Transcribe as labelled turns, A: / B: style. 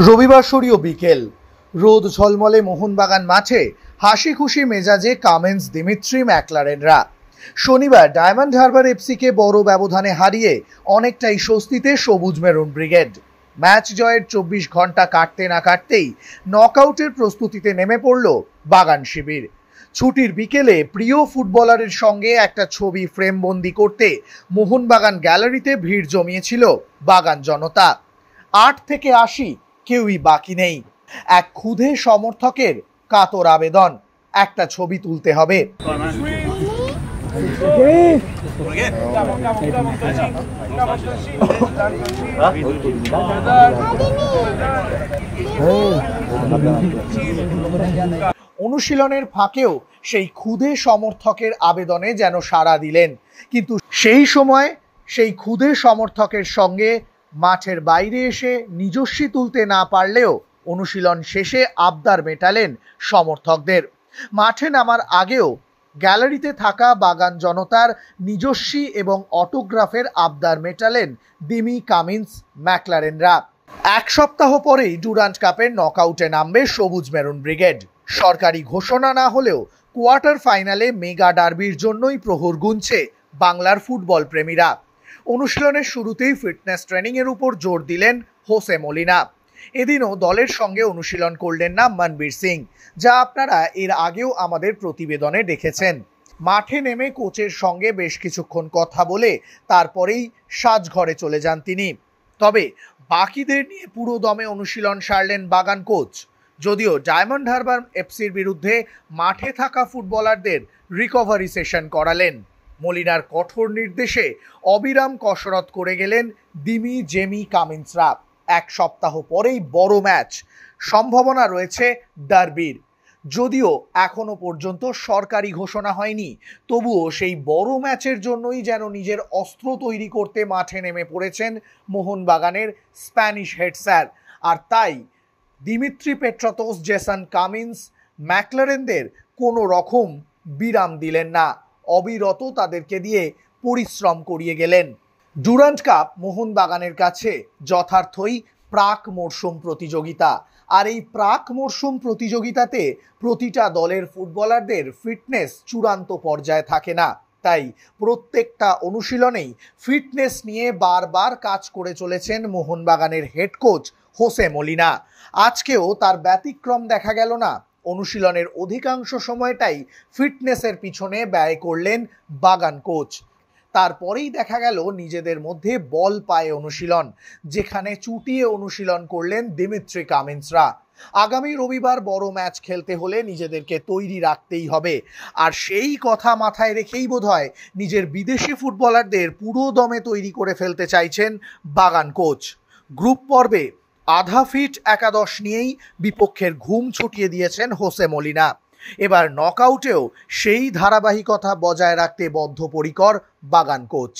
A: রবিবারসরীয় বিকেল, রোদ ঝলমলে মোহনবাগান মাঠে হাসি খুশি মেজাজে কামিন্স, দিমিত্রি, ম্যাকলারেনরা। শনিবার ডায়মন্ড হারবার এফসিকে বড় ব্যবধানে হারিয়ে অনেকটাই স্বস্তিতে সবুজ মেরুন ব্রিগেড। ম্যাচ জয়ের 24 ঘন্টা কাটতে না কাটতেই নকআউটের প্রস্তুতিতে নেমে পড়ল বাগান শিবির। ছুটির বিকেলে প্রিয় ফুটবলারের সঙ্গে একটা ছবি ফ্রেমবন্দি করতে মোহনবাগান গ্যালারিতে ভিড় জমিয়েছিল বাগান জনতা। 8 থেকে 80 কেউই বাকি নেই। এক ক্ষুধে সমর্থকের কাতর আবেদন, একটা ছবি তুলতে হবে। অনুশীলনের ফাঁকেও সেই ক্ষুধে সমর্থকের আবেদনে যেন সাড়া দিলেন, কিন্তু সেই সময় সেই ক্ষুধে সমর্থকের সঙ্গে মাঠের বাইরে এসে নিজস্বী তুলতে না পারলেও অনুশীলন শেষে আবদার মেটালেন সমর্থকদের। মাঠে নামার আগেও গ্যালারিতে থাকা বাগান জনতার নিজস্বী এবং অটোগ্রাফের আবদার মেটালেন দিমি, কামিন্স, ম্যাকলারেনরা। এক সপ্তাহ পরেই ডুরান্ড কাপের নকআউটে নামবে সবুজ মেরুন ব্রিগেড। সরকারি ঘোষণা না হলেও কোয়ার্টার ফাইনালে মেগা ডার্বির জন্যই প্রহর গুনছে বাংলার ফুটবল প্রেমীরা। অনুশীলনের শুরুতেই ফিটনেস ট্রেনিংয়ের উপর জোর দিলেন হোসে মলিনা। এদিনও দলের সঙ্গে অনুশীলন করলেন না মনবীর সিং, যা আপনারা এর আগেও আমাদের প্রতিবেদনে দেখেছেন। মাঠে নেমে কোচের সঙ্গে বেশ কিছুক্ষণ কথা বলে তারপরেই সাজঘরে চলে যান তিনি। তবে বাকিদের নিয়ে পুরো দমে অনুশীলন সারলেন বাগান কোচ। যদিও ডায়মন্ড হারবার এফসির বিরুদ্ধে মাঠে থাকা ফুটবলারদের রিকভারি সেশন করালেন। মলিনার কঠোর নির্দেশে অবিরাম কসরত করে গেলেন দিমি, জেমি, কামিন্সরা। এক সপ্তাহ পরেই বড় ম্যাচ, সম্ভাবনা রয়েছে ডার্বির। যদিও এখনো পর্যন্ত সরকারি ঘোষণা হয়নি, তবুও সেই বড় ম্যাচের জন্যই যেন নিজের অস্ত্র তৈরি করতে মাঠে নেমে পড়েছেন মোহনবাগানের স্প্যানিশ হেড স্যার। আর তাই দিমিত্রি পেট্রাতোস, জেসন কামিন্স, ম্যাকলারেনদের কোনো রকম বিরাম দিলেন না, অবিরত তাদেরকে দিয়ে পরিশ্রম করিয়ে গেলেন। ডুরান্ড কাপ মোহনবাগানের কাছে যথার্থই প্রাক মরশুম প্রতিযোগিতা, আর এই প্রাক মরশুম প্রতিযোগিতাতে প্রতিটা দলের ফুটবলারদের ফিটনেস চূড়ান্ত পর্যায়ে থাকে না। তাই প্রত্যেকটা অনুশীলনেই ফিটনেস নিয়ে বারবার কাজ করে চলেছেন মোহনবাগানের হেড কোচ হোসে মলিনা। আজকেও তার ব্যতিক্রম দেখা গেল না। অনুশীলনের অধিকাংশ সময়টাই ফিটনেসের পিছনে ব্যয় করলেন বাগান কোচ। তারপরেই দেখা গেল নিজেদের মধ্যে বল পায়ে অনুশীলন, যেখানে চুটিয়ে অনুশীলন করলেন দিমিত্রি, কামিন্সরা। আগামী রবিবার বড় ম্যাচ খেলতে হলে নিজেদেরকে তৈরি রাখতেই হবে, আর সেই কথা মাথায় রেখেই বোধহয় নিজের বিদেশি ফুটবলারদের পুরো দমে তৈরি করে ফেলতে চাইছেন বাগান কোচ। গ্রুপ পর্বে আধা ফিট একাদশ নিয়েই বিপক্ষের ঘুম ছুটিয়ে দিয়েছেন হোসে মলিনা। এবার নকআউটেও সেই ধারাবাহিকতা বজায় রাখতে বদ্ধপরিকর বাগান কোচ।